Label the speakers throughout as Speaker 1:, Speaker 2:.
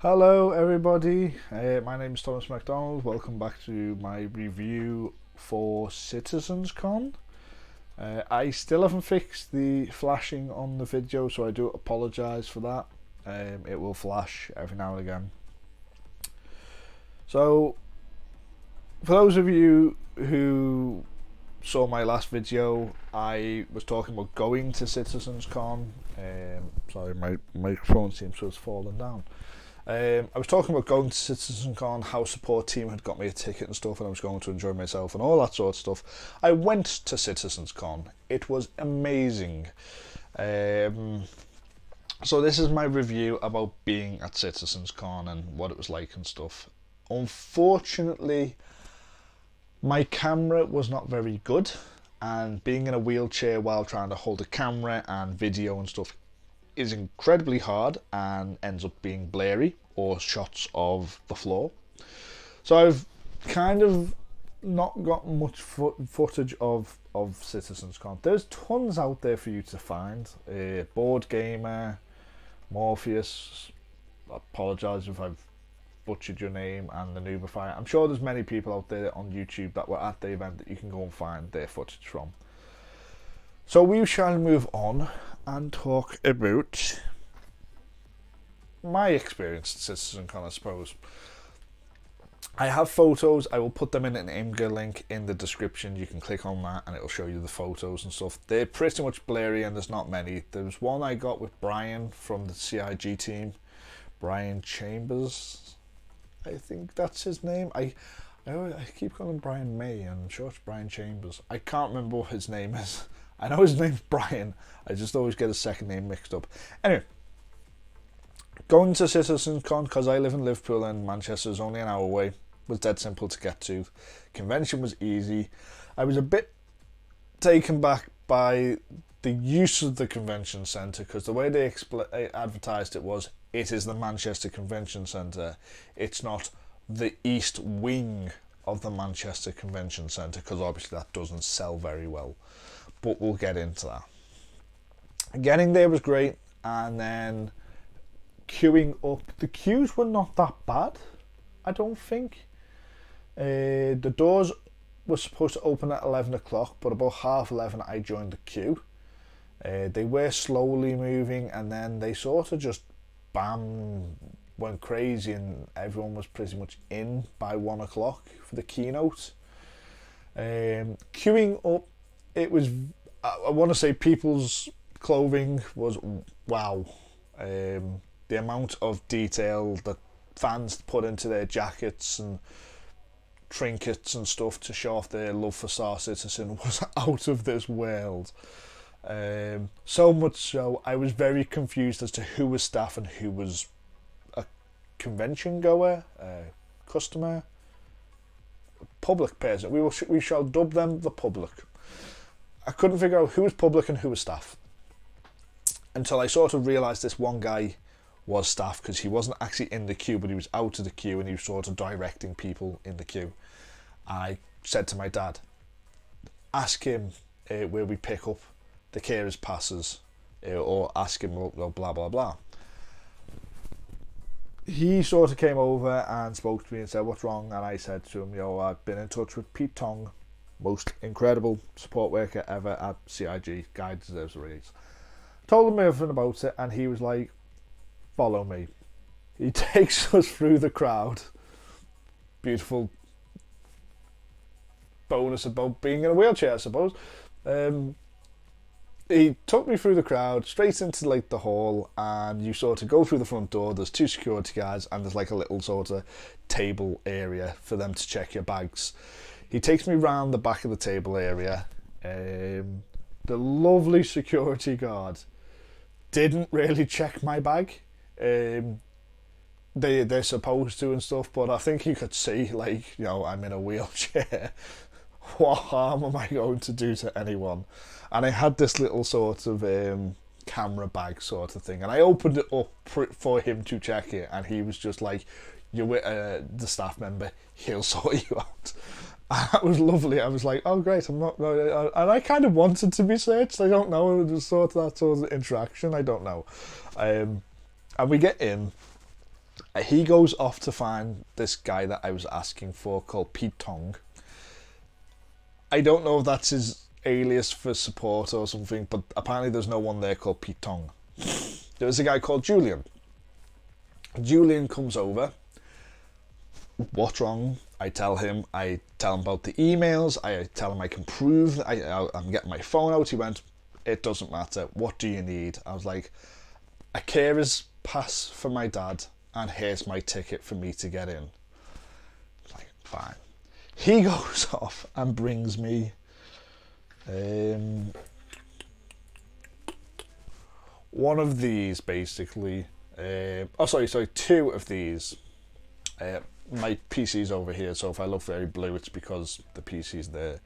Speaker 1: Hello everybody, my name is Thomas MacDonald. Welcome back to my review for CitizensCon. I still haven't fixed the flashing on the video, so I do apologise for that. It will flash every now and again. So, for those of you who saw my last video, I was talking about going to CitizensCon. Sorry, my microphone seems to have fallen down. I was talking about going to CitizensCon, how support team had got me a ticket and stuff, and I was going to enjoy myself and all that sort of stuff. I went to CitizensCon. It was amazing. So this is my review about being at CitizensCon and what it was like and stuff. Unfortunately, my camera was not very good, and being in a wheelchair while trying to hold a camera and video and stuff is incredibly hard and ends up being blurry or shots of the floor. So I've kind of not got much footage of CitizensCon. There's tons out there for you to find. Board Gamer, Morpheus, I apologise if I've butchered your name, and the Noobify. I'm sure there's many people out there on YouTube that were at the event that you can go and find their footage from. So we shall move on and talk about my experience at CitizensCon, I suppose. I have photos. I will put them in an Imgur link in the description. You can click on that and it will show you the photos and stuff. They're pretty much blurry and there's not many. There was one I got with Brian from the CIG team. Brian Chambers, I think that's his name. I keep calling him Brian May, and I'm sure it's Brian Chambers. I can't remember what his name is. I know his name's Brian. I just always get his second name mixed up. Anyway, going to CitizensCon, because I live in Liverpool and Manchester is only an hour away, was dead simple to get to. Convention was easy. I was a bit taken back by the use of the convention centre, because the way they advertised it is the Manchester Convention Centre. It's not the East Wing of the Manchester Convention Centre, because obviously that doesn't sell very well. But we'll get into that. Getting there was great, and then queuing up. The queues were not that bad, I don't think. The doors were supposed to open at 11 o'clock, but about 11:30 I joined the queue. They were slowly moving, and then they sort of just bam went crazy, and everyone was pretty much in by 1 o'clock for the keynote. Queuing up, it was, I want to say, people's clothing was wow. The amount of detail that fans put into their jackets and trinkets and stuff to show off their love for Star Citizen was out of this world. So much so, I was very confused as to who was staff and who was a convention goer, customer, public person. We shall dub them the public. I couldn't figure out who was public and who was staff until I sort of realised this one guy was staff, because he wasn't actually in the queue, but he was out of the queue and he was sort of directing people in the queue. I said to my dad, ask him where we pick up the carers passes, or ask him blah blah blah. He sort of came over and spoke to me and said, what's wrong? And I said to him, I've been in touch with Pete Tong, most incredible support worker ever at CIG, guy deserves a raise. Told him everything about it, and he was like, follow me. He takes us through the crowd. Beautiful bonus about being in a wheelchair, I suppose. He took me through the crowd straight into like the hall, and you sort of go through the front door. There's 2 security guards, and there's like a little sort of table area for them to check your bags. He takes me round the back of the table area. The lovely security guard didn't really check my bag. They're supposed to and stuff, but I think you could see, like, I'm in a wheelchair. What harm am I going to do to anyone? And I had this little sort of camera bag sort of thing, and I opened it up for him to check it, and he was just like, you're with the staff member, he'll sort you out. And that was lovely. I was like, oh great, I'm not, and I kind of wanted to be searched. I don't know, it was sort of that sort of interaction, I don't know. And we get in, He goes off to find this guy that I was asking for called Pete Tong. I don't know if that's his alias for support or something, but apparently there's no one there called Pete Tong. There's a guy called Julian. Julian comes over. What's wrong? I tell him about the emails. I tell him I can prove I'm getting my phone out. He went, it doesn't matter. What do you need? I was like, a carer's pass for my dad, and here's my ticket for me to get in. Like, fine. He goes off and brings me one of these, basically. Two of these. My PC's over here, so if I look very blue, it's because the PC's there.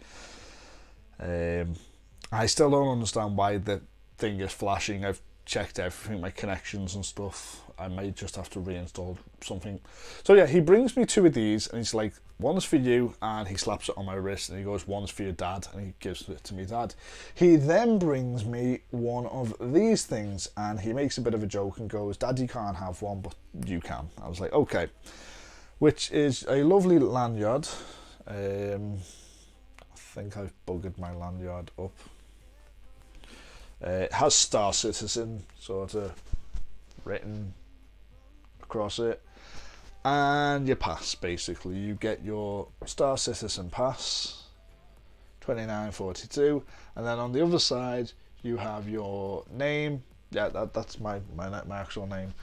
Speaker 1: I still don't understand why the thing is flashing. I've checked everything, my connections and stuff. I may just have to reinstall something. So yeah, he brings me two of these, and he's like, one's for you, and he slaps it on my wrist, and he goes, one's for your dad, and he gives it to me dad. He then brings me one of these things, and he makes a bit of a joke and goes, Daddy can't have one, but you can. I was like, okay. Which is a lovely lanyard. I think I've buggered my lanyard up. It has Star Citizen sort of written across it, and your pass, basically. You get your Star Citizen pass, 2942, and then on the other side you have your name. Yeah, that's my actual name.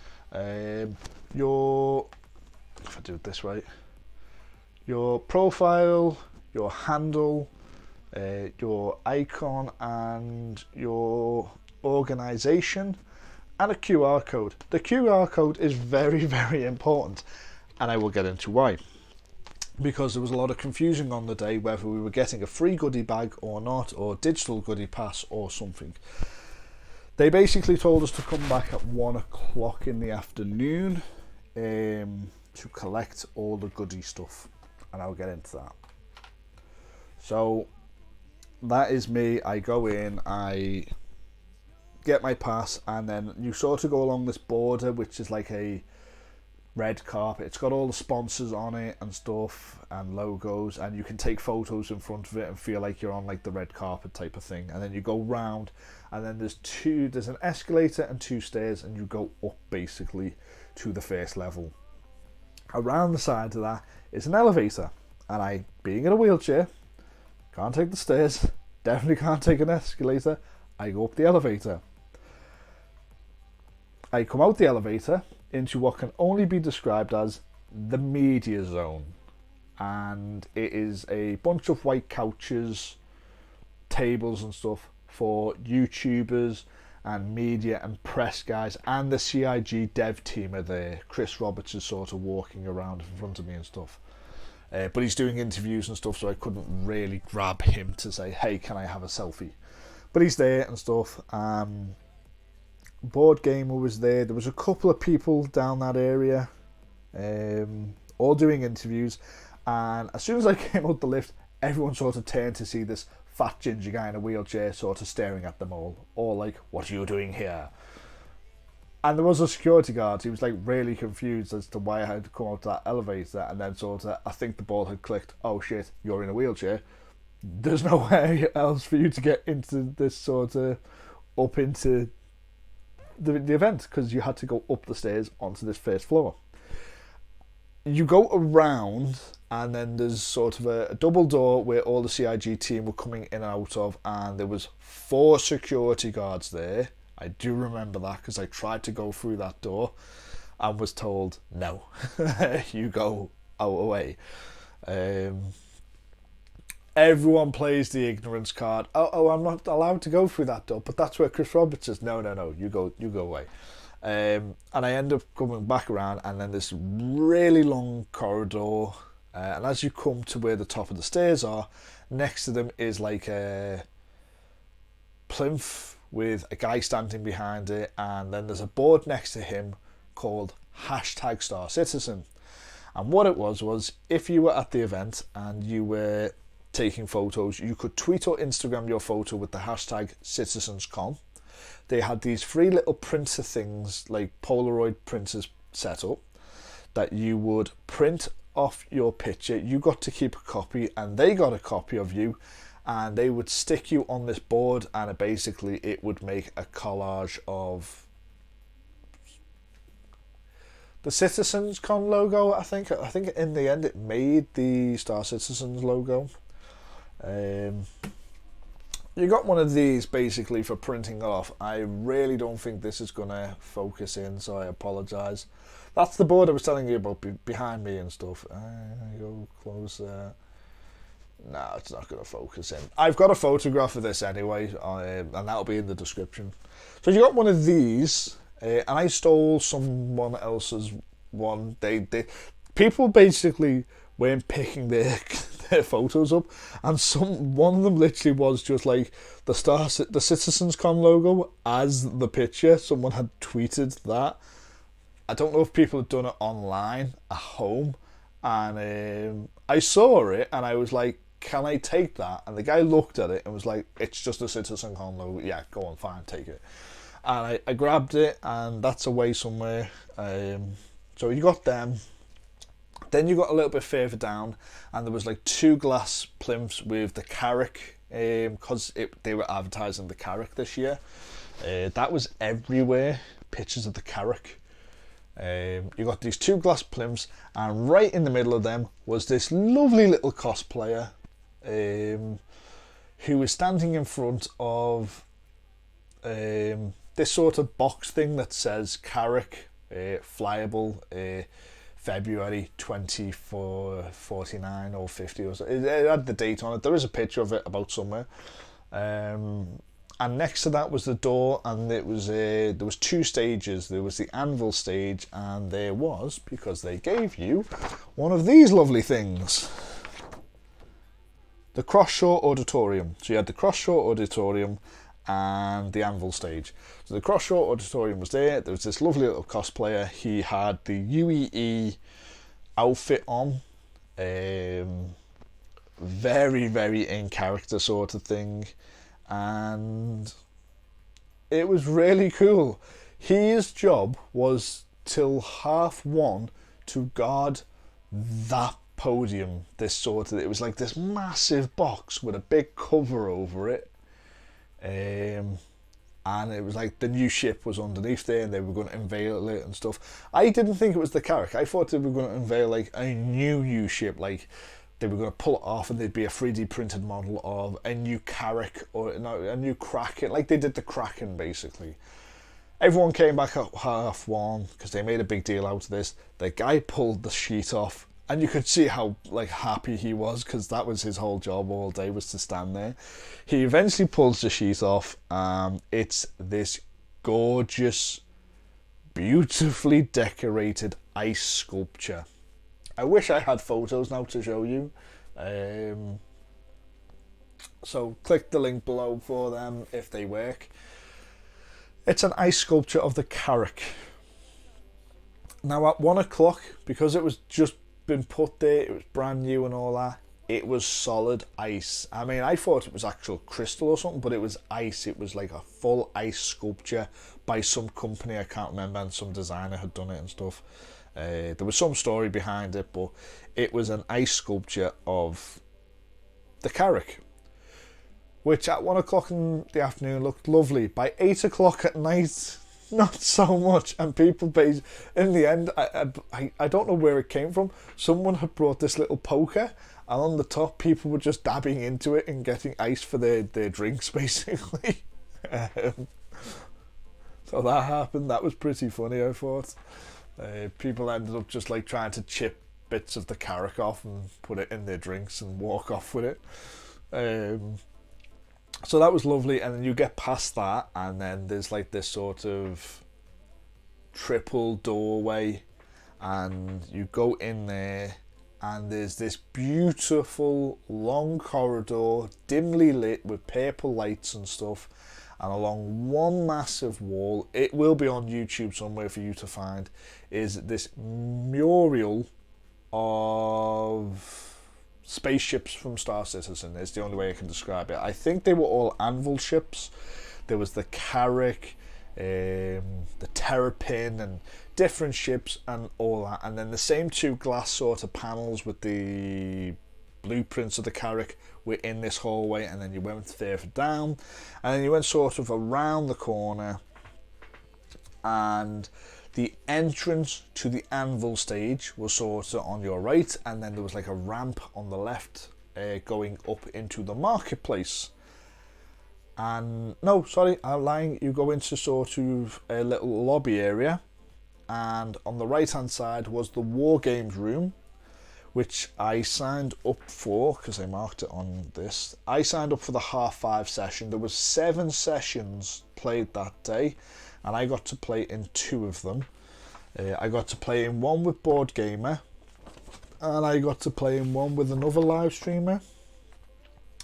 Speaker 1: If I do it this way, your profile, your handle, your icon, and your organization, and a QR code. The QR code is very, very important, and I will get into why. Because there was a lot of confusion on the day whether we were getting a free goodie bag or not, or digital goodie pass or something. They basically told us to come back at 1 o'clock in the afternoon to collect all the goodie stuff, and I'll get into that. So that is me. I go in, I get my pass, and then you sort of go along this border, which is like a red carpet. It's got all the sponsors on it and stuff and logos, and you can take photos in front of it and feel like you're on like the red carpet type of thing. And then you go round, and then there's an escalator and 2 stairs, and you go up basically to the first level. Around the side of that is an elevator, and I, being in a wheelchair, can't take the stairs, definitely can't take an escalator. I go up the elevator. I come out the elevator into what can only be described as the media zone, and it is a bunch of white couches, tables and stuff for YouTubers and media and press guys, and the CIG dev team are there. Chris Roberts is sort of walking around in front of me and stuff, but he's doing interviews and stuff, so I couldn't really grab him to say, hey, can I have a selfie? But he's there and stuff. Board Gamer was there. There was a couple of people down that area, all doing interviews, and as soon as I came out the lift, everyone sort of turned to see this fat ginger guy in a wheelchair sort of staring at them all like, what are you doing here? And there was a security guard. He was like really confused as to why I had to come out to that elevator, and then sort of, I think the ball had clicked, oh shit, you're in a wheelchair, there's no way else for you to get into this sort of up into the event, because you had to go up the stairs onto this first floor. You go around, and then there's sort of a double door where all the CIG team were coming in and out of, and there was 4 security guards there. I do remember that because I tried to go through that door and was told, no, you go away. Everyone plays the ignorance card. Oh, I'm not allowed to go through that door, but that's where Chris Roberts is. No, you go away. And I end up coming back around, and then this really long corridor, and as you come to where the top of the stairs are, next to them is like a plinth with a guy standing behind it, and then there's a board next to him called #StarCitizen. And what it was if you were at the event and you were taking photos, you could tweet or Instagram your photo with the hashtag #CitizensCon. They had these 3 little printer things, like Polaroid printers set up. that you would print off your picture. You got to keep a copy, and they got a copy of you, and they would stick you on this board, and it would make a collage of the CitizensCon logo. I think in the end it made the Star Citizens logo. You got one of these basically for printing off. I really don't think this is going to focus in, so I apologise. That's the board I was telling you about behind me and stuff. Go closer. No, it's not going to focus in. I've got a photograph of this anyway, and that'll be in the description. So you got one of these. And I stole someone else's one. People basically weren't picking their photos up, and one of them literally was just like the CitizensCon logo as the picture. Someone had tweeted that. I don't know if people had done it online at home, and I saw it and I was like, "Can I take that?" And the guy looked at it and was like, "It's just a CitizensCon logo. Yeah, go on, fine, take it." And I grabbed it, and that's away somewhere. So you got them. Then you got a little bit further down, and there was like 2 glass plinths with the Carrick, because they were advertising the Carrick this year. That was everywhere, pictures of the Carrick. You got these 2 glass plinths, and right in the middle of them was this lovely little cosplayer who was standing in front of this sort of box thing that says Carrick flyable February 2449 or 50 or so. It had the date on it. There is a picture of it about somewhere. And next to that was the door, and it was there was 2 stages. There was the anvil stage, and there was, because they gave you one of these lovely things, the Cross-Shore Auditorium. So you had the Cross-Shore Auditorium and the anvil stage. So the Cross-Shore Auditorium was there. There was this lovely little cosplayer. He had the UEE outfit on, very, very in character sort of thing, and it was really cool. His job was till 1:30 to guard that podium. It was like this massive box with a big cover over it. And it was like the new ship was underneath there, and they were going to unveil it and stuff. I didn't think it was the Carrick. I thought they were going to unveil like a new ship, like they were going to pull it off and there'd be a 3D printed model of a new Carrick or a new Kraken, like they did the Kraken basically. Everyone came back at 1:30 because they made a big deal out of this. The guy pulled the sheet off, and you could see how like happy he was, because that was his whole job all day, was to stand there. He eventually pulls the sheet off. It's this gorgeous, beautifully decorated ice sculpture. I wish I had photos now to show you. So click the link below for them if they work. It's an ice sculpture of the Carrick. Now at 1:00, because it was just been put there, it was brand new and all that, it was solid ice. I mean, I thought it was actual crystal or something, but it was ice. It was like a full ice sculpture by some company, I can't remember, and some designer had done it and stuff. There was some story behind it, but it was an ice sculpture of the Carrick, which at 1:00 in the afternoon looked lovely. By 8:00 at night, not so much. And people, in the end, I don't know where it came from. Someone had brought this little poker, and on the top, people were just dabbing into it and getting ice for their drinks, basically. So that happened. That was pretty funny, I thought. People ended up just like trying to chip bits of the Carrick off and put it in their drinks and walk off with it. So that was lovely, and then you get past that, and then there's like this sort of triple doorway, and you go in there, and there's this beautiful long corridor, dimly lit with purple lights and stuff, and along one massive wall, it will be on YouTube somewhere for you to find, is this mural of spaceships from Star Citizen. Is the only way I can describe it. I think they were all anvil ships. There was the Carrick, the Terrapin and different ships and all that, and then the same two glass sort of panels with the blueprints of the Carrack were in this hallway, and then you went further down, and then you went sort of around the corner, and the entrance to the anvil stage was sort of on your right, and then there was like a ramp on the left going up into the marketplace. And no, sorry, I'm lying, you go into sort of a little lobby area, and on the right hand side was the War Games room, which I signed up for because I marked it on this. I signed up for the 5:30 session. There was 7 sessions played that day, and I got to play in 2 of them. I got to play in one with Board Gamer, and I got to play in one with another live streamer.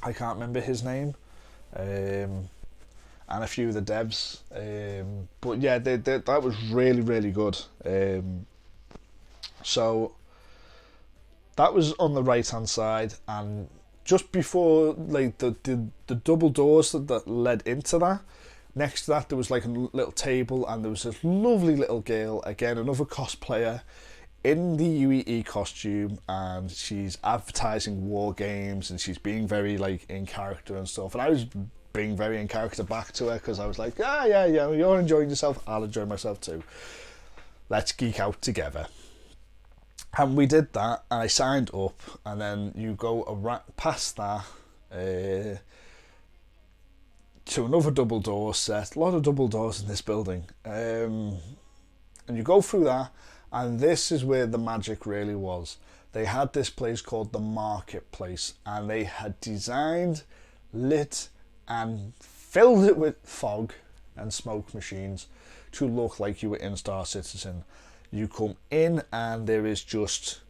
Speaker 1: I can't remember his name. And a few of the devs, but yeah, that was really, really good. So that was on the right hand side, and just before like the double doors that led into that, next to that there was like a little table, and there was this lovely little girl, again another cosplayer, in the UEE costume, and she's advertising War Games, and she's being very like in character and stuff, and I was being very in character back to her because I was like, yeah, you're enjoying yourself, I'll enjoy myself too, let's geek out together. And we did that, and I signed up, and then you go past that to another double door set, a lot of double doors in this building, and you go through that. And this is where the magic really was. They had this place called the Marketplace, and they had designed, lit, and filled it with fog and smoke machines to look like you were in Star Citizen. You come in, and there is just,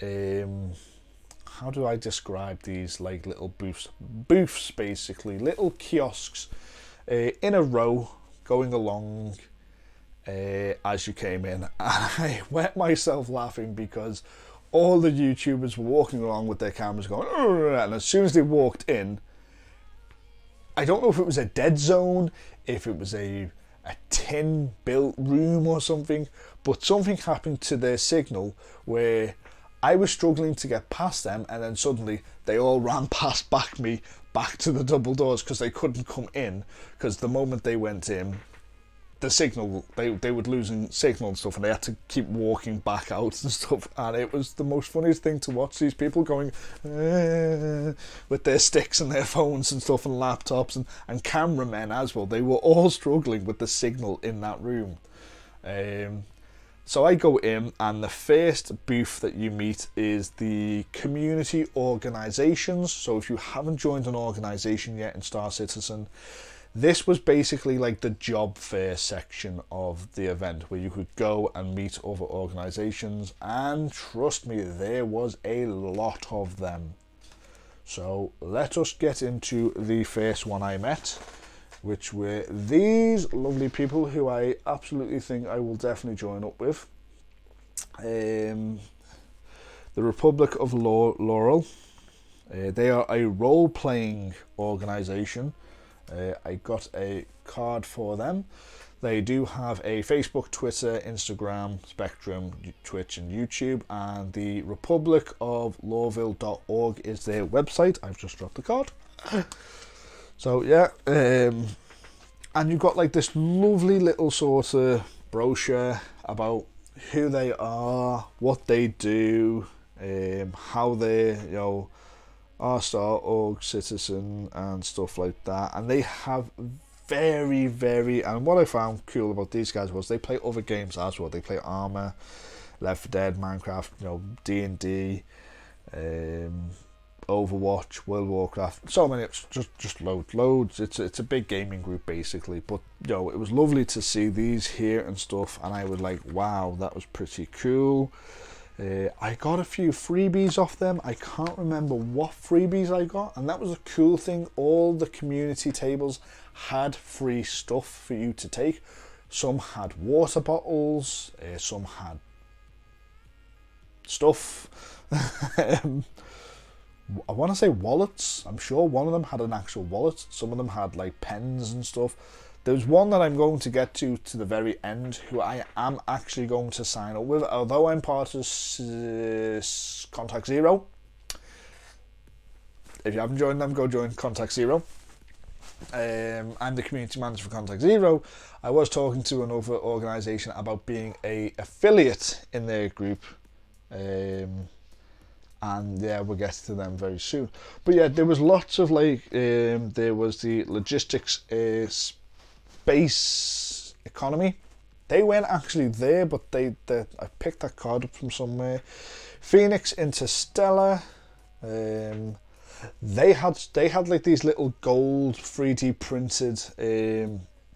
Speaker 1: how do I describe these, like little booths basically, little kiosks in a row going along as you came in, and I wet myself laughing because all the YouTubers were walking along with their cameras going, and as soon as they walked in, I don't know if it was a dead zone, if it was a tin built room or something, but something happened to their signal where I was struggling to get past them, and then suddenly they all ran back to the double doors because they couldn't come in, because the moment they went in, the signal, they were losing signal and stuff, and they had to keep walking back out and stuff, and it was the most funniest thing to watch, these people going with their sticks and their phones and stuff and laptops, and cameramen as well. They were all struggling with the signal in that room. So I go in, and the first booth that you meet is the community organisations. So if you haven't joined an organisation yet in Star Citizen, this was basically like the job fair section of the event, where you could go and meet other organisations, and trust me, there was a lot of them. So let us get into the first one I met, which were these lovely people who I absolutely think I will definitely join up with. The Republic of Laurel. They are a role-playing organisation. I got a card for them. They do have a Facebook, Twitter, Instagram, Spectrum, Twitch and YouTube, and the Republic of Laurel.org is their website. I've just dropped the card. So yeah, and you've got like this lovely little sort of brochure about who they are, what they do, how they, are Star Org citizen and stuff like that. And they have very, and what I found cool about these guys was they play other games as well. They play Arma, Left 4 Dead, Minecraft, D&D, Overwatch, World of Warcraft, so many, just loads. It's a big gaming group basically, but it was lovely to see these here and stuff, and I was like, wow, that was pretty cool. I got a few freebies off them. I can't remember what freebies I got, and that was a cool thing. All the community tables had free stuff for you to take. Some had water bottles, some had stuff. I want to say wallets. I'm sure one of them had an actual wallet. Some of them had like pens and stuff. There's one that I'm going to get to the very end, who I am actually going to sign up with, although I'm part of Contact Zero. If you haven't joined them, go join Contact Zero. I'm the community manager for Contact Zero. I was talking to another organisation about being a affiliate in their group, and yeah, we'll get to them very soon. But yeah, there was lots of like, there was the logistics, space economy. They weren't actually there, but I picked that card up from somewhere. Phoenix Interstellar. They had like these little gold 3D printed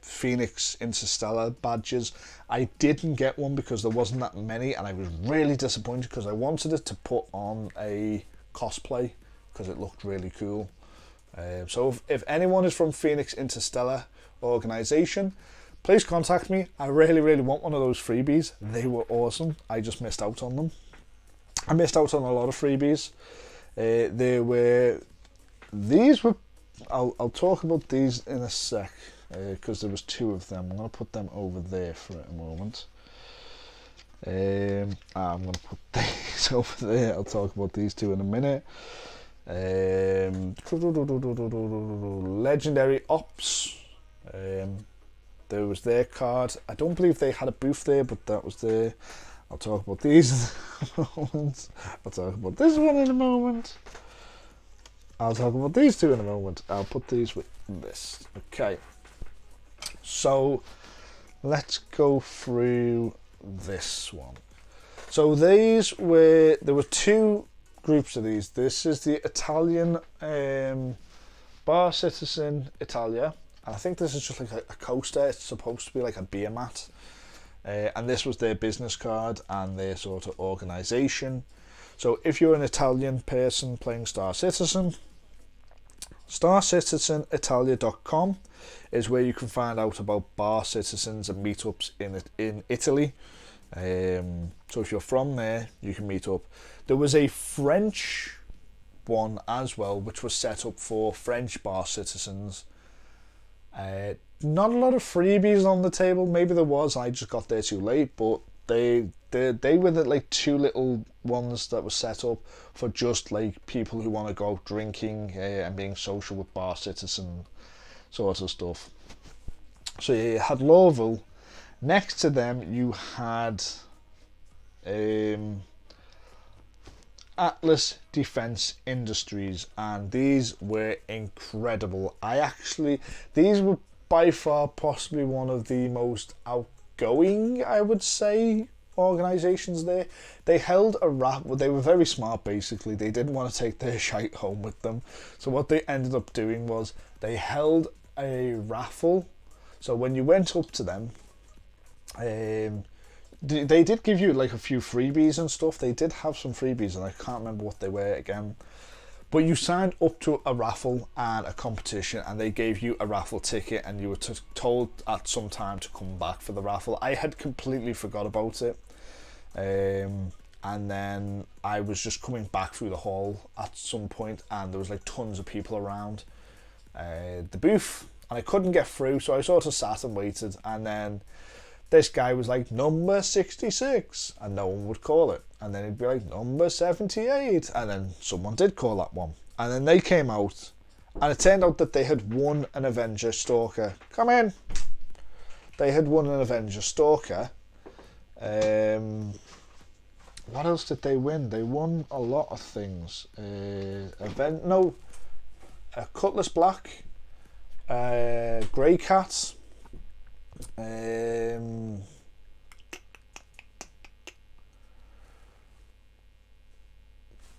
Speaker 1: Phoenix Interstellar badges. I didn't get one because there wasn't that many, and I was really disappointed because I wanted it to put on a cosplay because it looked really cool. So if anyone is from Phoenix Interstellar organisation, please contact me. I really want one of those freebies. They were awesome. I just missed out on them. I missed out on a lot of freebies. I'll talk about these in a sec, because there was two of them. I'm going to put them over there for a moment. I'm going to put these over there. I'll talk about these two in a minute. Legendary Ops. There was their card. I don't believe they had a booth there, but that was there. I'll talk about these in a moment. I'll talk about this one in a moment. I'll talk about these two in a moment. I'll put these with this. Okay. So let's go through this one. So there were two groups of these. This is the Italian Bar Citizen Italia. And I think this is just like a coaster. It's supposed to be like a beer mat. And this was their business card and their sort of organisation. So if you're an Italian person playing Star Citizen, StarCitizenItalia.com is where you can find out about bar citizens and meetups in Italy. So if you're from there, you can meet up. There was a French one as well, which was set up for French bar citizens. Not a lot of freebies on the table. Maybe there was. I just got there too late. But they were the like two little ones that were set up for just like people who want to go drinking and being social with bar citizen sort of stuff. So you had Lowville. Next to them, you had Atlas Defense Industries, and these were incredible. These were by far possibly one of the most outgoing, I would say, organisations there. They held a raffle. They were very smart, basically. They didn't want to take their shite home with them. So what they ended up doing was they held a raffle. So when you went up to them, they did give you like a few freebies and stuff. They did have some freebies, and I can't remember what they were again. But you signed up to a raffle and a competition, and they gave you a raffle ticket, and you were told at some time to come back for the raffle. I had completely forgot about it. And then I was just coming back through the hall at some point, and there was like tons of people around the booth, and I couldn't get through, so I sort of sat and waited, and then this guy was like, number 66, and no one would call it. And then he'd be like, number 78, and then someone did call that one. And then they came out, and it turned out that they had won an Avenger Stalker. Come in! They had won an Avenger Stalker. What else did they win? They won a lot of things. Cutlass Black, Grey Cat. There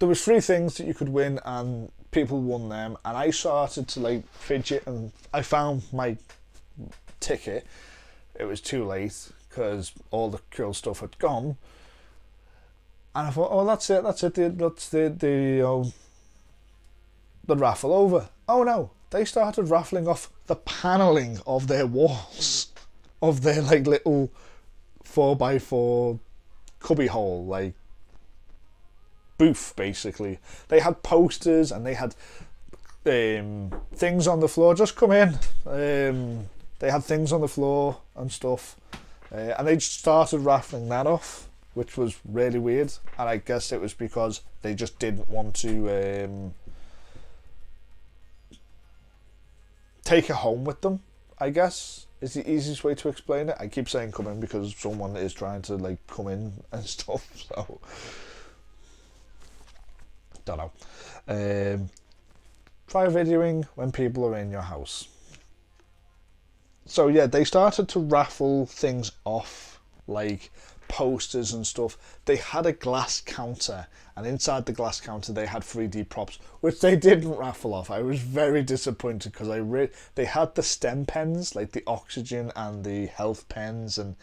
Speaker 1: was 3 things that you could win, and people won them, and I started to like fidget, and I found my ticket. It was too late because all the cool stuff had gone, and I thought, oh, that's it, that's the raffle over. Oh no, they started raffling off the panelling of their walls of their like little 4x4 cubby hole like booth. Basically they had posters and they had things on the floor, just come in, they had things on the floor and stuff, and they just started raffling that off, which was really weird. And I guess it was because they just didn't want to take it home with them, I guess is the easiest way to explain it. I keep saying come in because someone is trying to like come in and stuff, so don't know. Try videoing when people are in your house. So yeah, they started to raffle things off, like posters and stuff. They had a glass counter, and inside the glass counter they had 3D props, which they didn't raffle off. I was very disappointed because they had the STEM pens, like the oxygen and the health pens, and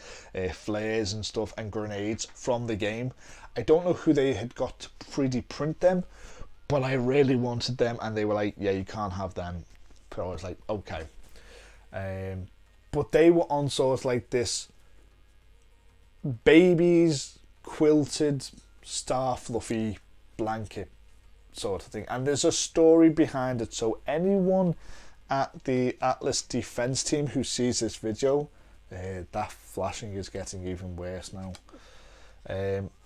Speaker 1: flares and stuff, and grenades from the game. I don't know who they had got to 3D print them, but I really wanted them, and they were like, yeah, you can't have them. So I was like, okay. But they were on sort of like this baby's quilted star fluffy blanket sort of thing, and there's a story behind it. So anyone at the Atlas defense team who sees this video, that flashing is getting even worse now,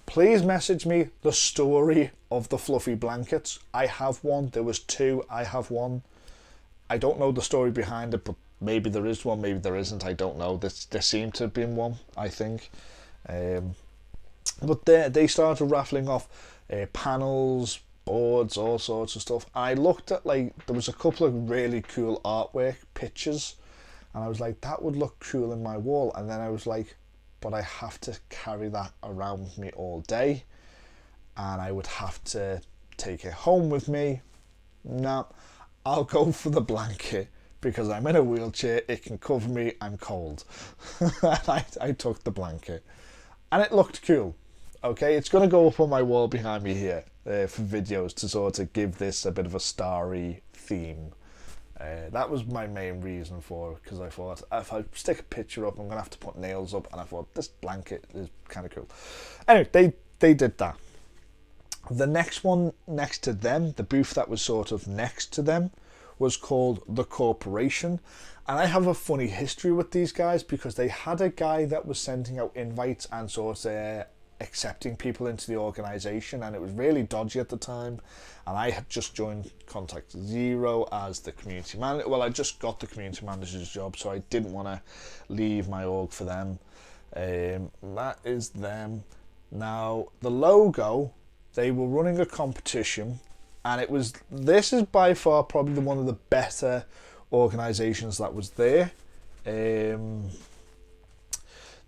Speaker 1: please message me the story of the fluffy blankets. I have one. There was two. I have one. I don't know the story behind it, but maybe there is one, maybe there isn't. I don't know. There seemed to have been one, I think. But they started raffling off panels, boards, all sorts of stuff. I looked at, like, there was a couple of really cool artwork pictures, and I was like, that would look cool in my wall. And then I was like, but I have to carry that around with me all day, and I would have to take it home with me. No, I'll go for the blanket because I'm in a wheelchair, it can cover me, I'm cold. And I took the blanket, and it looked cool. Okay, it's going to go up on my wall behind me here for videos to sort of give this a bit of a starry theme. That was my main reason for it, because I thought if I stick a picture up, I'm going to have to put nails up, and I thought this blanket is kind of cool. Anyway, they did that. The next one next to them, the booth that was sort of next to them, was called The Corporation. And I have a funny history with these guys, because they had a guy that was sending out invites and sort of accepting people into the organisation, and it was really dodgy at the time. And I had just joined Contact Zero as the community manager. Well, I just got the community manager's job, so I didn't want to leave my org for them. That is them. Now, the logo, they were running a competition, and this is by far probably one of the better organisations that was there.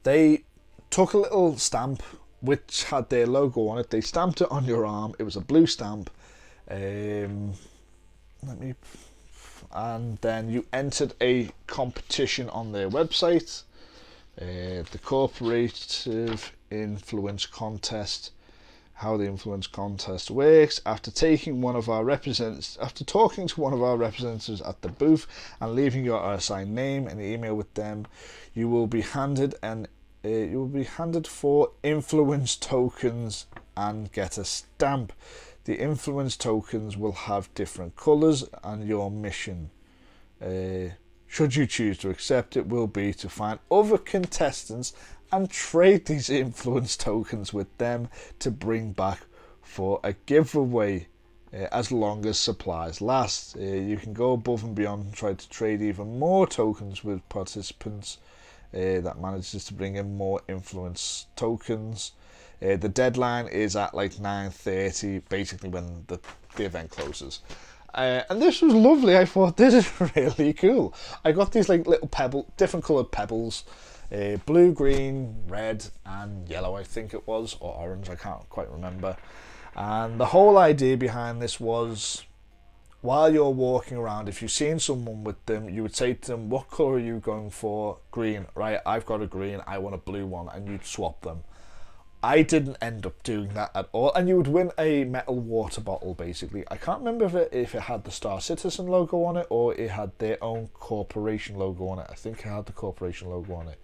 Speaker 1: They took a little stamp which had their logo on it. They stamped it on your arm. It was a blue stamp. And then you entered a competition on their website, the Corporative Influence Contest. How the influence contest works: after talking to one of our representatives at the booth and leaving your assigned name and email with them, you will be handed 4 influence tokens and get a stamp. The influence tokens will have different colours, and your mission, should you choose to accept it, will be to find other contestants and trade these influence tokens with them to bring back for a giveaway, as long as supplies last. You can go above and beyond and try to trade even more tokens with participants that manages to bring in more influence tokens. The deadline is at like 9:30, basically when the event closes. And this was lovely. I thought, this is really cool. I got these like little different coloured pebbles, blue, green, red and yellow, I think it was, or orange, I can't quite remember. And the whole idea behind this was, while you're walking around, if you've seen someone with them, you would say to them, what colour are you going for? Green. Right, I've got a green, I want a blue one, and you'd swap them. I didn't end up doing that at all, and you would win a metal water bottle, basically. I can't remember if it had the Star Citizen logo on it, or it had their own corporation logo on it. I think it had the corporation logo on it.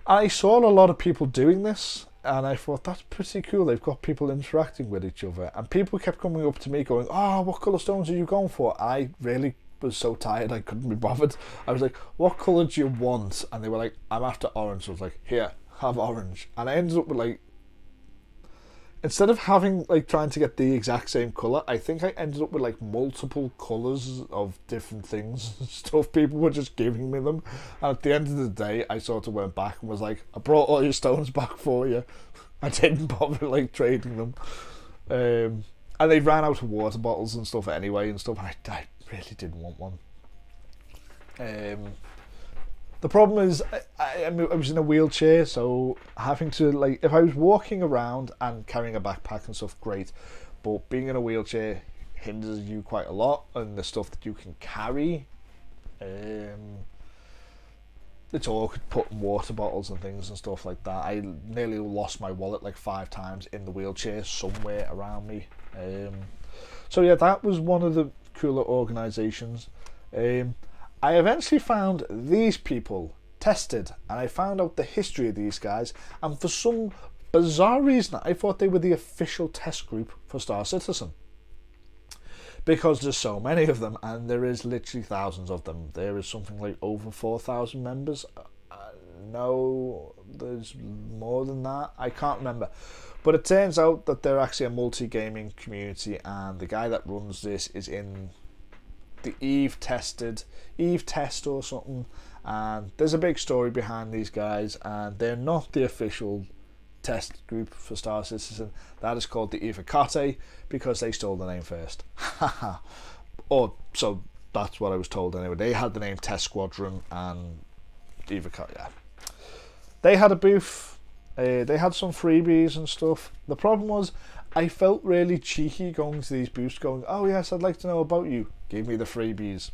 Speaker 1: I saw a lot of people doing this, and I thought, that's pretty cool. They've got people interacting with each other, and people kept coming up to me going, oh, what colour stones are you going for? I really was so tired I couldn't be bothered. I was like, what colour do you want? And they were like, I'm after orange. So I was like, here, have orange. And I ended up with like, instead of having like trying to get the exact same colour, I think I ended up with like multiple colours of different things and stuff. People were just giving me them. And at the end of the day, I sort of went back and was like, I brought all your stones back for you. I didn't bother like trading them. And they ran out of water bottles and stuff anyway and stuff. I really didn't want one. The problem is I was in a wheelchair, so having to like, if I was walking around and carrying a backpack and stuff, great. But being in a wheelchair hinders you quite a lot, and the stuff that you can carry, it's awkward putting water bottles and things and stuff like that. I nearly lost my wallet like 5 times in the wheelchair somewhere around me. So yeah, that was one of the cooler organisations. I eventually found these people, Tested, and I found out the history of these guys, and for some bizarre reason I thought they were the official test group for Star Citizen. Because there's so many of them, and there is literally thousands of them. There is something like over 4,000 members. No, there's more than that. I can't remember. But it turns out that they're actually a multi-gaming community, and the guy that runs this is in the Eve Test or something. And there's a big story behind these guys, and they're not the official test group for Star Citizen. That is called the Evocate because they stole the name first. Or so that's what I was told anyway. They had the name Test Squadron, and Evocate, yeah. They had a booth. They had some freebies and stuff. The problem was I felt really cheeky going to these booths going, oh yes, I'd like to know about you. Give me the freebies.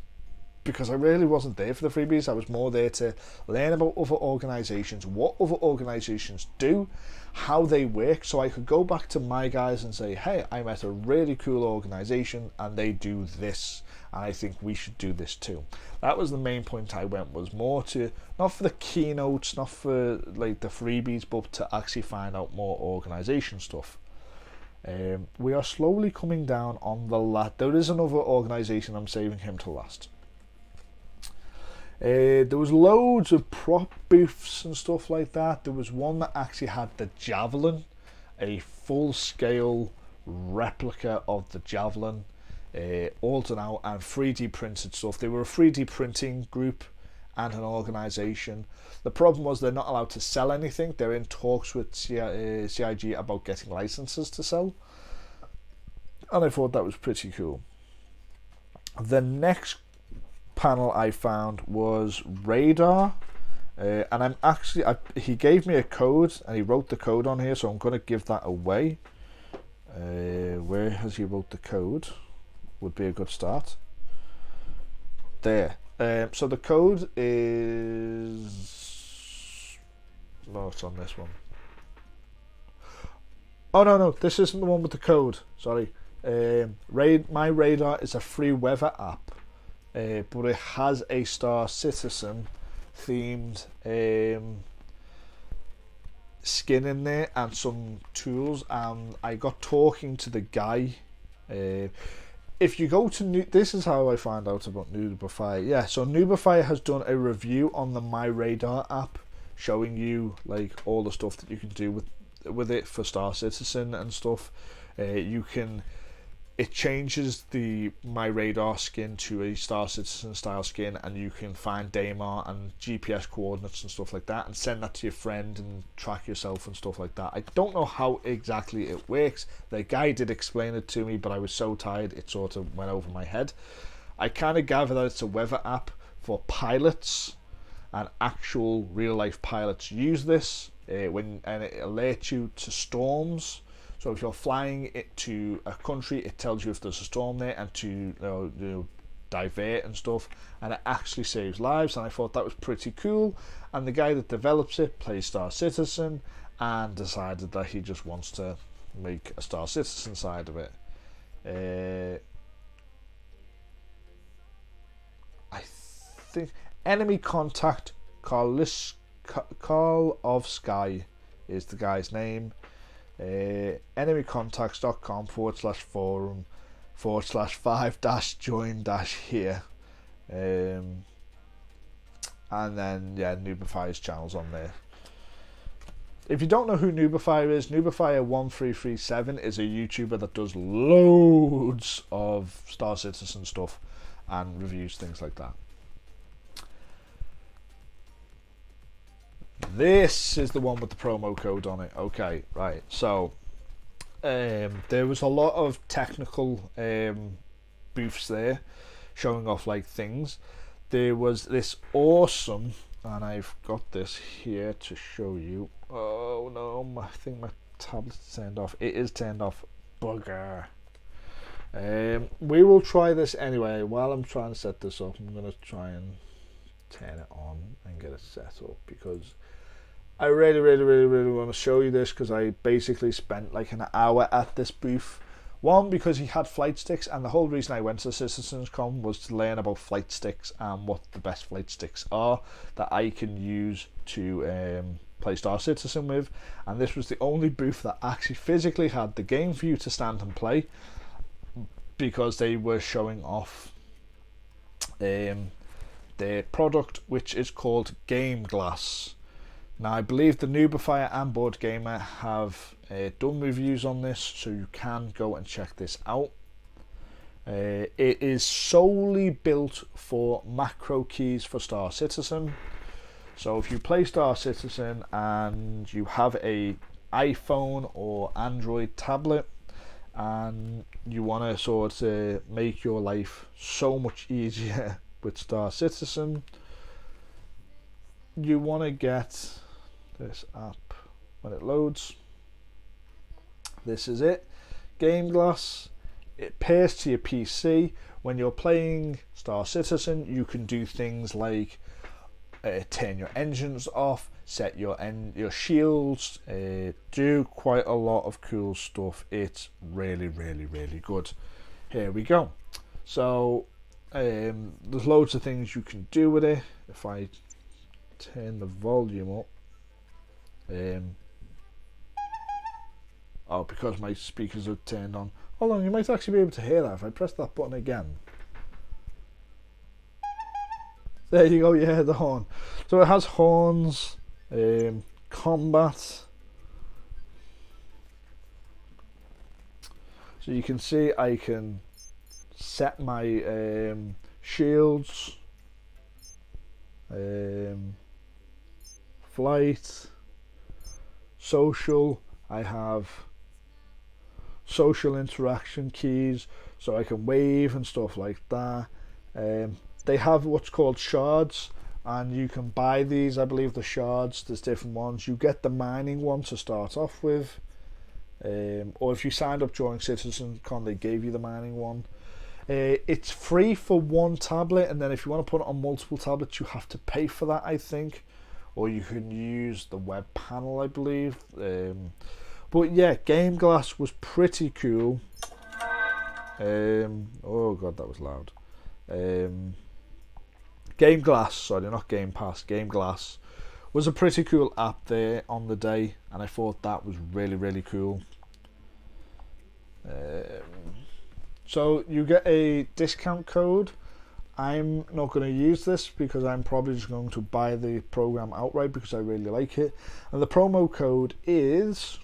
Speaker 1: Because I really wasn't there for the freebies. I was more there to learn about other organisations, what other organisations do, how they work, so I could go back to my guys and say, hey, I met a really cool organisation and they do this, and I think we should do this too. That was the main point I went, was more to, not for the keynotes, not for like the freebies, but to actually find out more organisation stuff. We are slowly coming down on the last. There is another organisation, I'm saving him to last. There was loads of prop booths and stuff like that. There was one that actually had the Javelin, a full-scale replica of the Javelin, all done out and 3D printed stuff. They were a 3D printing group and an organisation. The problem was they're not allowed to sell anything. They're in talks with CIG about getting licenses to sell, and I thought that was pretty cool. The next panel I found was Radar, and I'm actually he gave me a code and he wrote the code on here, so I'm going to give that away. Where has he wrote the code? Would be a good start. There. So the code is, no, it's on this one. Oh no, this isn't the one with the code, sorry. My Radar is a free weather app, but it has a Star Citizen themed skin in there and some tools, and I got talking to the guy. If you go to this is how I found out about Noobify. Yeah, so Noobify has done a review on the My Radar app, showing you like all the stuff that you can do with it for Star Citizen and stuff. It changes the My Radar skin to a Star Citizen style skin, and you can find Daymar and GPS coordinates and stuff like that and send that to your friend and track yourself and stuff like that. I don't know how exactly it works. The guy did explain it to me, but I was so tired it sort of went over my head. I kind of gather that it's a weather app for pilots, and actual real life pilots use this and it alerts you to storms. So if you're flying it to a country, it tells you if there's a storm there and to divert and stuff, and it actually saves lives, and I thought that was pretty cool. And the guy that develops it plays Star Citizen and decided that he just wants to make a Star Citizen side of it. I think Enemy Contact Karlovsky is the guy's name. enemycontacts.com/forum/5-join-here. And then yeah, Noobifier's channel's on there. If you don't know who Noobifier is, Noobifier1337 is a YouTuber that does loads of Star Citizen stuff and reviews, things like that. This is the one with the promo code on it. Okay, right. So there was a lot of technical booths there showing off like things. There was this awesome, and I've got this here to show you. Oh no, I think my tablet's turned off. It is turned off. Bugger. We will try this anyway. While I'm trying to set this up, I'm going to try and turn it on and get it set up, because I really want to show you this, because I basically spent like an hour at this booth. One, because he had flight sticks, and the whole reason I went to CitizensCon was to learn about flight sticks and what the best flight sticks are that I can use to play Star Citizen with. And this was the only booth that actually physically had the game for you to stand and play, because they were showing off their product, which is called Game Glass. Now I believe the Noobifier and Board Gamer have done reviews on this, so you can go and check this out. It is solely built for macro keys for Star Citizen. So if you play Star Citizen and you have a iPhone or Android tablet and you want to sort of make your life so much easier with Star Citizen, you want to get this app when it loads. This is it, Game Glass. It pairs to your PC. When you're playing Star Citizen, you can do things like turn your engines off, set your shields, do quite a lot of cool stuff. It's really good. Here we go. So there's loads of things you can do with it. If I turn the volume up, oh, because my speakers are turned on. Hold on, you might actually be able to hear that if I press that button again. There you go, yeah, the horn. So it has horns, combat. So you can see I can set my shields, flight, social. I have social interaction keys, so I can wave and stuff like that. They have what's called shards, and you can buy these. I believe the shards, there's different ones. You get the mining one to start off with, or if you signed up during CitizenCon, they gave you the mining one. It's free for one tablet, and then if you want to put it on multiple tablets, you have to pay for that, I think. Or you can use the web panel, I believe. But yeah, Game Glass was pretty cool. Oh god, that was loud. Game Glass, sorry, not Game Pass. Game Glass was a pretty cool app there on the day, and I thought that was really cool. So you get a discount code. I'm not going to use this because I'm probably just going to buy the program outright because I really like it. And the promo code is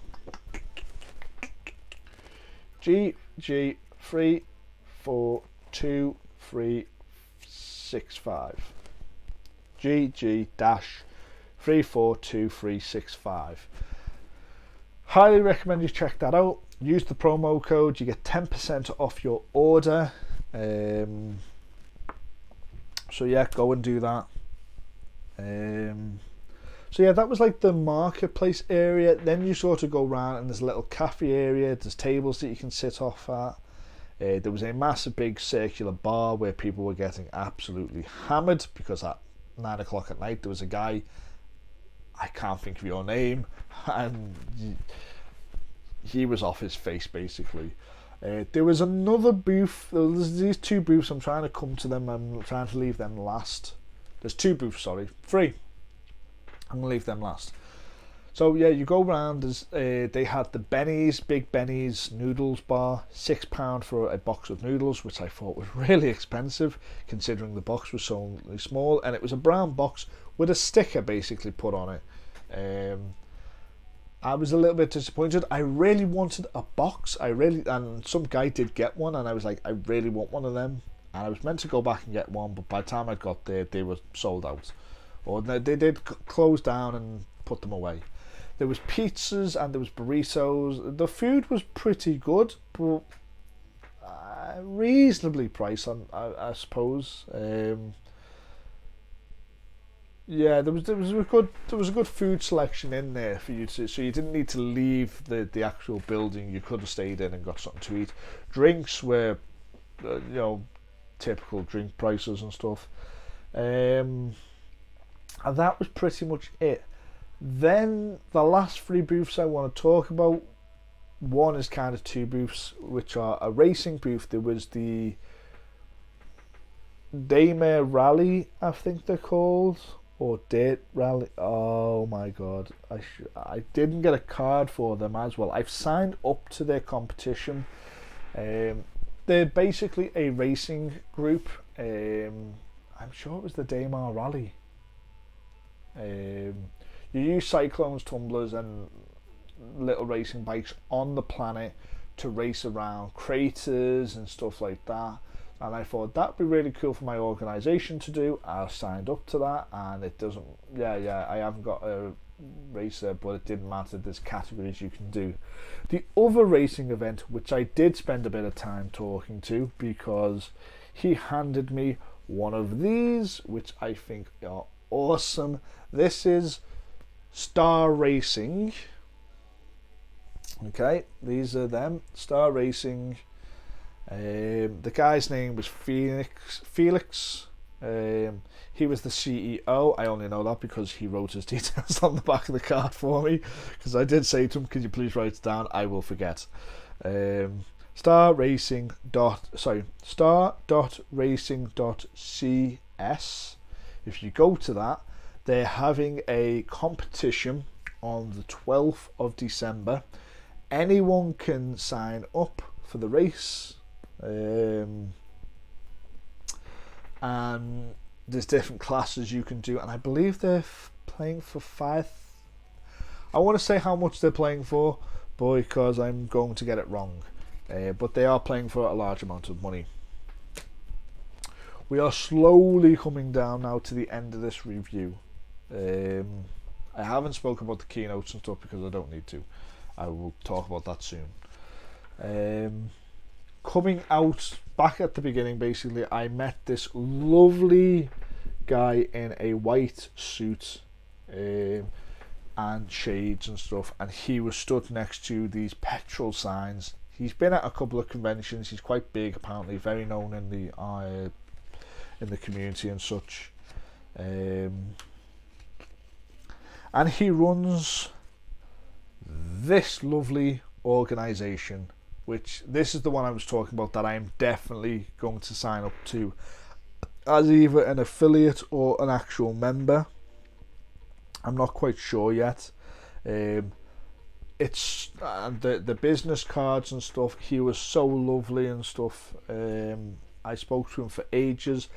Speaker 1: GG342365. GG-342365. Highly recommend you check that out. Use the promo code, you get 10% off your order. So yeah, go and do that. So yeah, that was like the marketplace area. Then you sort of go around and there's a little cafe area. There's tables that you can sit off at. There was a massive big circular bar where people were getting absolutely hammered because at 9 o'clock at night there was a guy, I can't think of your name, and he was off his face basically. There was another booth. There's these two booths. I'm trying to come to them. I'm trying to leave them last. There's two booths, sorry. 3. I'm going to leave them last. So yeah, you go around. They had the Benny's, Big Benny's noodles bar, £6 for a box of noodles, which I thought was really expensive considering the box was so small, and it was a brown box with a sticker basically put on it. I was a little bit disappointed. I really wanted a box. And some guy did get one, and I was like, I really want one of them. And I was meant to go back and get one, but by the time I got there, they were sold out, or they did close down and put them away. There was pizzas and there was burritos. The food was pretty good, but reasonably priced, I suppose. Yeah, there was a good food selection in there for you to, so you didn't need to leave the actual building. You could have stayed in and got something to eat. Drinks were, typical drink prices and stuff. And that was pretty much it. Then the last 3 booths I want to talk about, one is kind of 2 booths, which are a racing booth. There was the Daymare Rally, I think they're called, or Dirt Rally. Oh my god, I didn't get a card for them as well. I've signed up to their competition. They're basically a racing group. I'm sure it was the Daymare Rally. You use cyclones, tumblers and little racing bikes on the planet to race around craters and stuff like that, and I thought that'd be really cool for my organisation to do. I signed up to that, and it doesn't, I haven't got a racer, but it didn't matter. There's categories you can do. The other racing event, which I did spend a bit of time talking to, because he handed me one of these, which I think are awesome. This is Star Racing. Okay, these are them. Star Racing. The guy's name was Felix. He was the CEO. I only know that because he wrote his details on the back of the card for me, because I did say to him, could you please write it down? I will forget. star.racing.cs. If you go to that, they're having a competition on the 12th of December. Anyone can sign up for the race. And there's different classes you can do. And I believe they're playing for 5... I want to say how much they're playing for, because I'm going to get it wrong. But they are playing for a large amount of money. We are slowly coming down now to the end of this review. I haven't spoken about the keynotes and stuff because I don't need to. I will talk about that soon. Coming out back at the beginning, basically, I met this lovely guy in a white suit and shades and stuff, and he was stood next to these petrol signs. He's been at a couple of conventions. He's quite big, apparently, very known in the community and such. And he runs this lovely organisation, which this is the one I was talking about that I'm definitely going to sign up to as either an affiliate or an actual member. I'm not quite sure yet. It's the business cards and stuff. He was so lovely and stuff. I spoke to him for ages.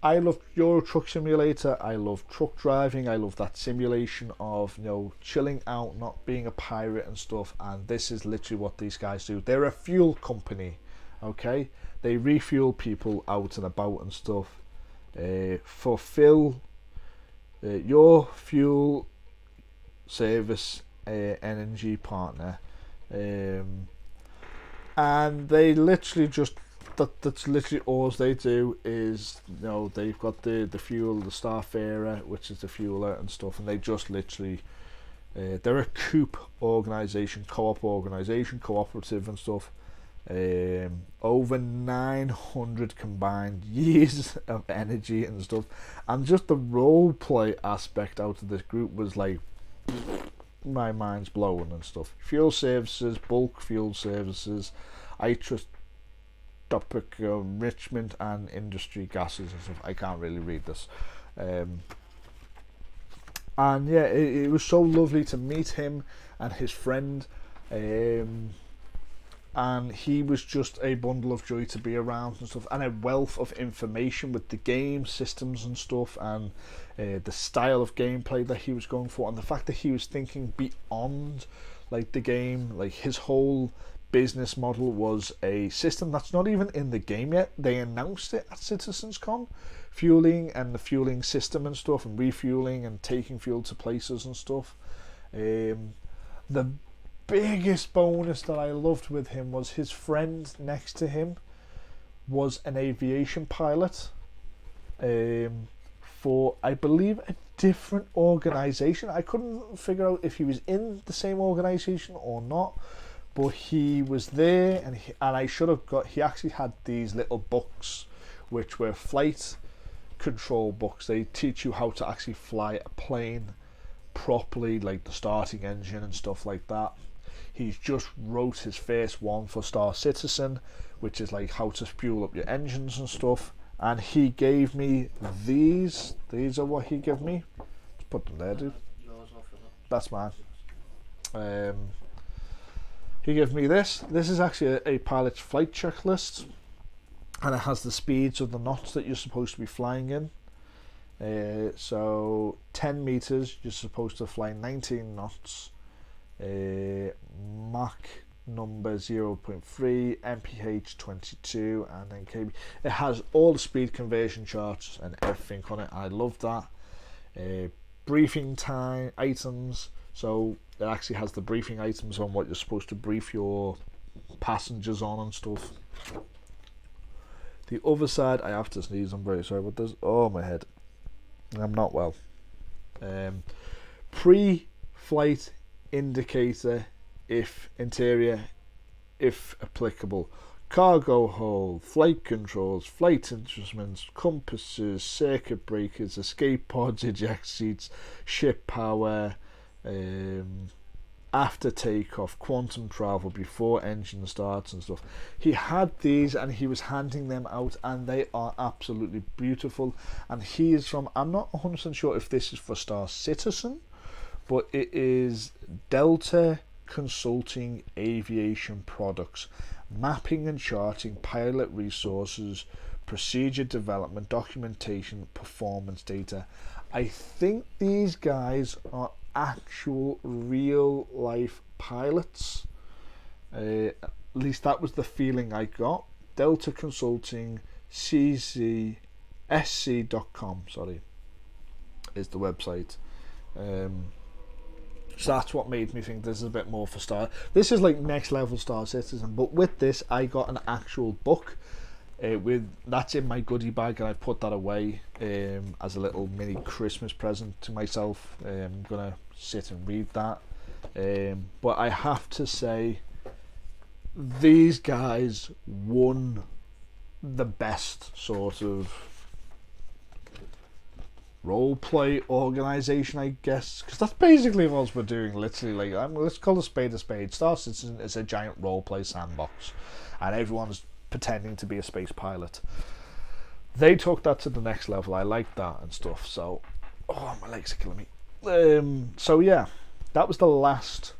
Speaker 1: I love Euro Truck Simulator. I love truck driving. I love that simulation of, chilling out, not being a pirate and stuff. And this is literally what these guys do. They're a fuel company, okay? They refuel people out and about and stuff. Fulfill your fuel service energy partner, and they literally just that's literally all they do is they've got the fuel, the Starfarer, which is the fueler and stuff, and they just literally they're a organisation, cooperative and stuff. Over 900 combined years of energy and stuff, and just the role play aspect out of this group was like, my mind's blowing and stuff. Fuel services, bulk fuel services, isotopic enrichment, and industry gases and stuff. I can't really read this. And And yeah, it was so lovely to meet him and his friend, and he was just a bundle of joy to be around and stuff, and a wealth of information with the game systems and stuff, and the style of gameplay that he was going for, and the fact that he was thinking beyond like the game. Like his whole business model was a system that's not even in the game yet. They announced it at CitizensCon, fueling and the fueling system and stuff, and refueling and taking fuel to places and stuff. The biggest bonus that I loved with him was his friend next to him was an aviation pilot, for I believe a different organisation. I couldn't figure out if he was in the same organisation or not, but he was there, and I should have got. He actually had these little books, which were flight control books. They teach you how to actually fly a plane properly, like the starting engine and stuff like that. He's just wrote his first one for Star Citizen, which is like how to fuel up your engines and stuff. And he gave me these. These are what he gave me. Just put them there, dude. That's mine. He gave me this. This is actually a pilot's flight checklist, and it has the speeds of the knots that you're supposed to be flying in. So 10 meters, you're supposed to fly 19 knots. Mach number 0.3, MPH 22, and then KB. It has all the speed conversion charts and everything on it. I love that. Briefing time items. So it actually has the briefing items on what you're supposed to brief your passengers on and stuff. The other side, I have to sneeze. I'm very sorry, but there's my head. I'm not well. Pre-flight indicator, if interior, if applicable, cargo hold, flight controls, flight instruments, compasses, circuit breakers, escape pods, eject seats, ship power, after takeoff, quantum travel, before engine starts and stuff. He had these and he was handing them out, and they are absolutely beautiful. And he is from, I'm not 100% sure if this is for Star Citizen, but it is Delta Consulting Aviation Products, mapping and charting pilot resources, procedure development, documentation, performance data. I think these guys are actual real life pilots. At least that was the feeling I got. Delta Consulting SC.com, sorry, is the website. So that's what made me think this is a bit more for Star. This is like next level Star Citizen, but with this I got an actual book. That's in my goodie bag, and I put that away as a little mini Christmas present to myself. I'm gonna sit and read that. But I have to say, these guys won the best sort of role play organization, I guess, because that's basically what we're doing. Literally, like, let's call a spade a spade. Star Citizen is a giant role play sandbox, and everyone's pretending to be a space pilot. They took that to the next level. I like that and stuff. So, my legs are killing me. So yeah, that was the last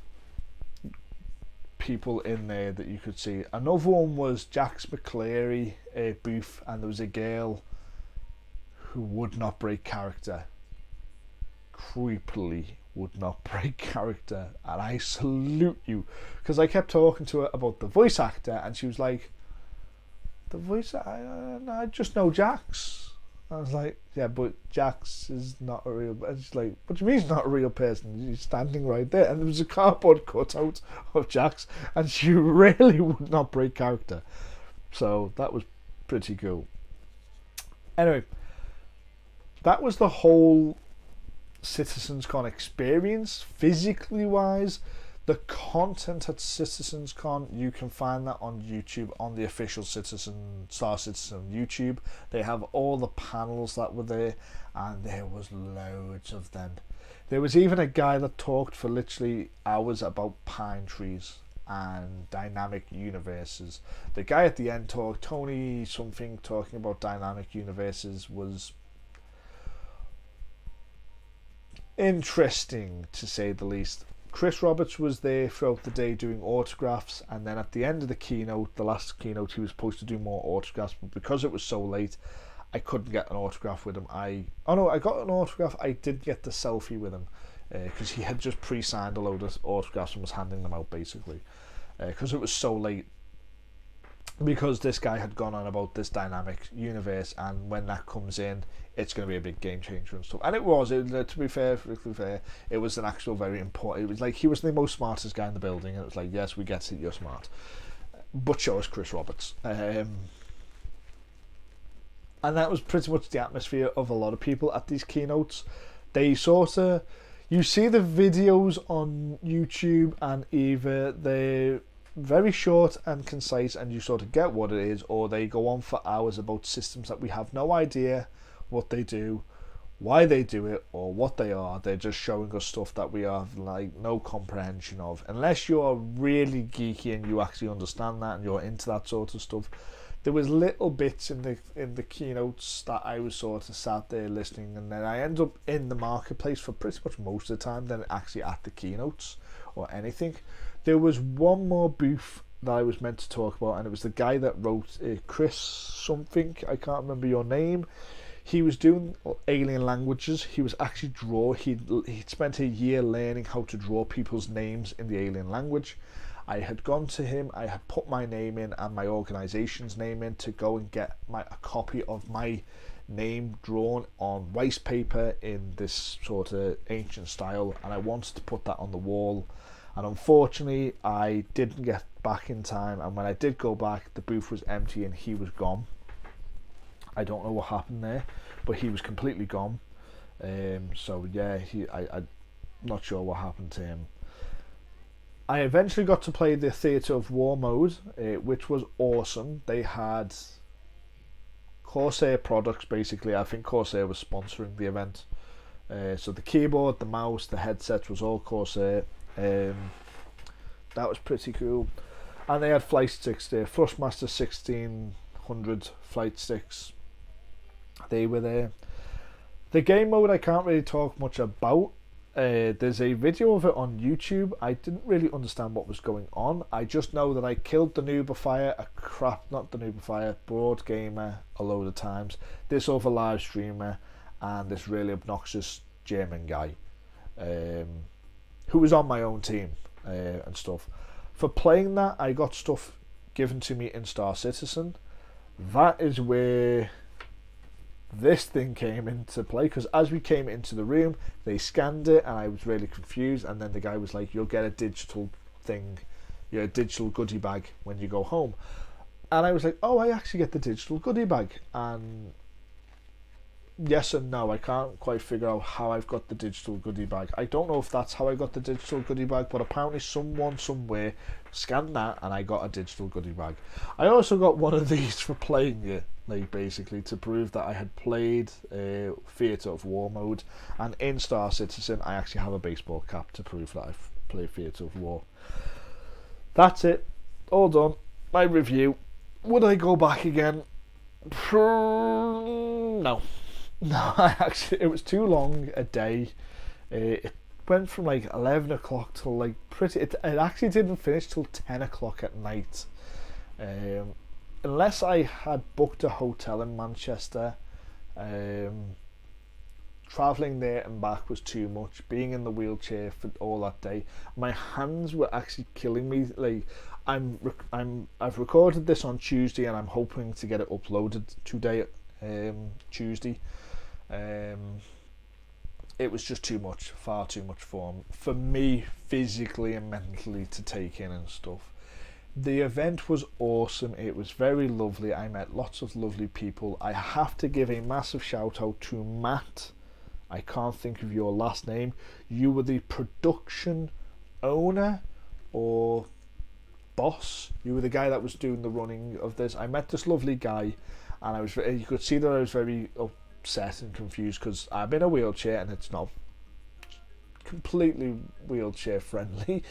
Speaker 1: people in there that you could see. Another one was Jack's McCleary booth, and there was a girl who would not break character. Creepily would not break character, and I salute you, because I kept talking to her about the voice actor, and she was like, the voice, I just know Jax. I was like, yeah, but Jax is not a real. And she's like, what do you mean he's not a real person? He's standing right there, and there was a cardboard cutout of Jax, and she really would not break character. So that was pretty cool. Anyway, that was the whole CitizensCon experience, physically wise. The content at CitizensCon, you can find that on YouTube, on the official Star Citizen YouTube. They have all the panels that were there, and there was loads of them. There was even a guy that talked for literally hours about pine trees and dynamic universes. The guy at the end talked, Tony something, talking about dynamic universes, was interesting to say the least. Chris Roberts was there throughout the day doing autographs, and then at the end of the keynote, the last keynote, he was supposed to do more autographs, but because it was so late, I couldn't get an autograph with him. I got an autograph. I did get the selfie with him because he had just pre-signed a load of autographs and was handing them out basically because it was so late. Because this guy had gone on about this dynamic universe, and when that comes in, it's going to be a big game changer and stuff. And it was. To be fair, it was an actual very important. It was like he was the most smartest guy in the building, and it was like, yes, we get it, you're smart, but show us Chris Roberts. And that was pretty much the atmosphere of a lot of people at these keynotes. They sort of, you see the videos on YouTube, and either they're very short and concise and you sort of get what it is, or they go on for hours about systems that we have no idea what they do, why they do it, or what they are. They're just showing us stuff that we have like no comprehension of, unless you're really geeky and you actually understand that and you're into that sort of stuff. There was little bits in the keynotes that I was sort of sat there listening, and then I end up in the marketplace for pretty much most of the time than actually at the keynotes or anything. There was one more booth that I was meant to talk about, and it was the guy that wrote Chris something, I can't remember your name. He was doing alien languages. He was actually he'd spent a year learning how to draw people's names in the alien language. I had gone to him, I had put my name in and my organisation's name in to go and get a copy of my name drawn on waste paper in this sort of ancient style, and I wanted to put that on the wall. And unfortunately, I didn't get back in time, and when I did go back, the booth was empty and he was gone. I don't know what happened there, but he was completely gone. So yeah, I'm not sure what happened to him. I eventually got to play the Theatre of War mode, which was awesome. They had Corsair products, basically. I think Corsair was sponsoring the event. So the keyboard, the mouse, the headset was all Corsair. That was pretty cool. And they had flight sticks there, Thrustmaster 1600 flight sticks. They were there. The game mode I can't really talk much about. There's a video of it on YouTube. I didn't really understand what was going on. I just know that I killed the Broad Gamer a load of times, this other live streamer, and this really obnoxious German guy who was on my own team and stuff. For playing that, I got stuff given to me in Star Citizen. That is where this thing came into play, because as we came into the room, they scanned it and I was really confused, and then the guy was like, you'll get a digital thing, a digital goodie bag when you go home. And I was like, oh, I actually get the digital goodie bag. And yes and no, I can't quite figure out how I've got the digital goodie bag. I don't know if that's how I got the digital goodie bag, but apparently someone somewhere scanned that and I got a digital goodie bag. I also got one of these for playing it, like basically to prove that I had played Theatre of War mode, and in Star Citizen I actually have a baseball cap to prove that I've played Theatre of War. That's it, all done. My review. Would I go back again? No, it was too long a day. It went from like 11 o'clock till like it actually didn't finish till 10 o'clock at night. Unless I had booked a hotel in Manchester, travelling there and back was too much. Being in the wheelchair for all that day, my hands were actually killing me. Like I've recorded this on Tuesday and I'm hoping to get it uploaded today, Tuesday. It was just too much, far too much for me physically and mentally to take in and stuff. The event was awesome. It was very lovely. I met lots of lovely people. I have to give a massive shout out to Matt. I can't think of your last name. You were the production owner or boss. You were the guy that was doing the running of this. I met this lovely guy, and you could see that I was very upset and confused because I'm in a wheelchair and it's not completely wheelchair friendly.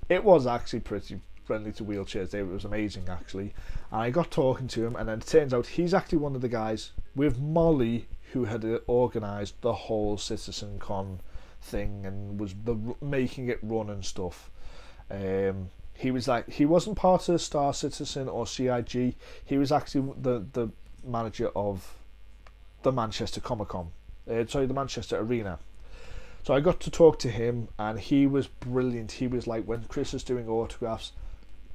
Speaker 1: It was actually pretty friendly to wheelchairs there. It was amazing actually, and I got talking to him, and then it turns out he's actually one of the guys with Molly who had organised the whole CitizenCon thing and was making it run and stuff. He was like, he wasn't part of Star Citizen or CIG. He was actually the manager of the Manchester Comic-Con. The Manchester Arena. So I got to talk to him, and he was brilliant. He was like, when Chris is doing autographs,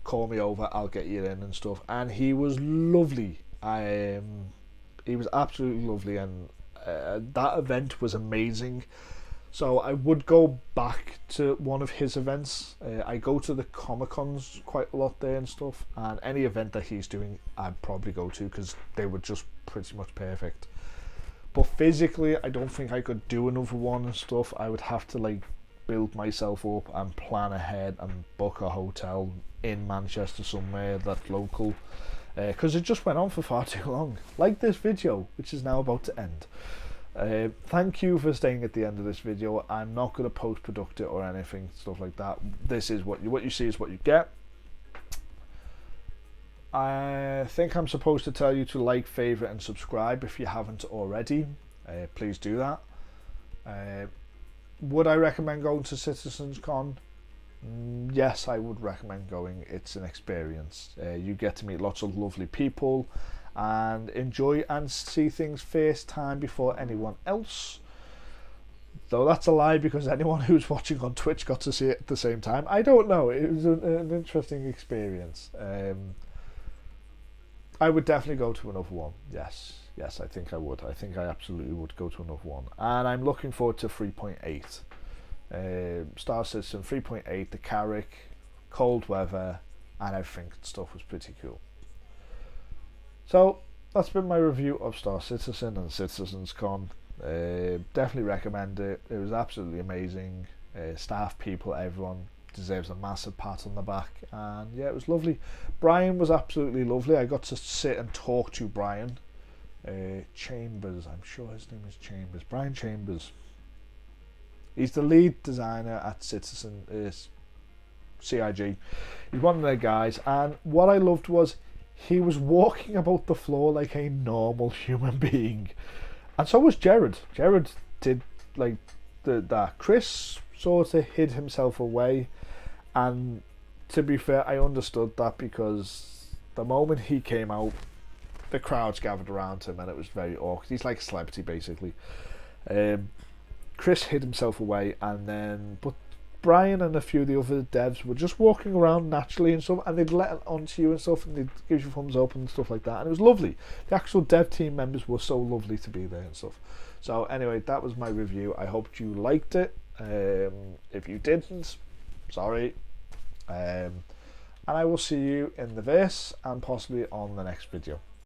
Speaker 1: call me over, I'll get you in and stuff. And he was lovely. He was absolutely lovely, and that event was amazing. So I would go back to one of his events. I go to the Comic-Cons quite a lot there and stuff, and any event that he's doing, I'd probably go to because they were just pretty much perfect. But physically, I don't think I could do another one and stuff. I would have to like build myself up and plan ahead and book a hotel in Manchester somewhere that's local, because it just went on for far too long. Like this video, which is now about to end. Thank you for staying at the end of this video. I'm not going to post-product it or anything, stuff like that. This is what you see is what you get. I think I'm supposed to tell you to like, favourite and subscribe if you haven't already. Please do that. Would I recommend going to Citizens Con? Yes, I would recommend going. It's an experience. You get to meet lots of lovely people and enjoy and see things first time before anyone else. Though that's a lie, because anyone who's watching on Twitch got to see it at the same time. I don't know. It was an interesting experience. I would definitely go to another one. Yes, I think I would. I think I absolutely would go to another one. And I'm looking forward to 3.8. Star Citizen 3.8, the Carrick, cold weather, and everything stuff was pretty cool. So that's been my review of Star Citizen and Citizens Con. Definitely recommend it. It was absolutely amazing. Staff, people, everyone deserves a massive pat on the back, and yeah, it was lovely. Brian was absolutely lovely. I got to sit and talk to Brian Chambers. I'm sure his name is Chambers. Brian Chambers. He's the lead designer at CIG. He's one of their guys, and what I loved was he was walking about the floor like a normal human being, and so was Jared. Jared did like that. Chris sort of hid himself away, and to be fair, I understood that, because the moment he came out, the crowds gathered around him, and it was very awkward. He's like a celebrity basically. Chris hid himself away, but Brian and a few of the other devs were just walking around naturally and stuff, and they'd let onto you and stuff, and they'd give you thumbs up and stuff like that, and it was lovely. The actual dev team members were so lovely to be there and stuff. So anyway, that was my review. I hope you liked it. If you didn't, sorry. And I will see you in the verse and possibly on the next video.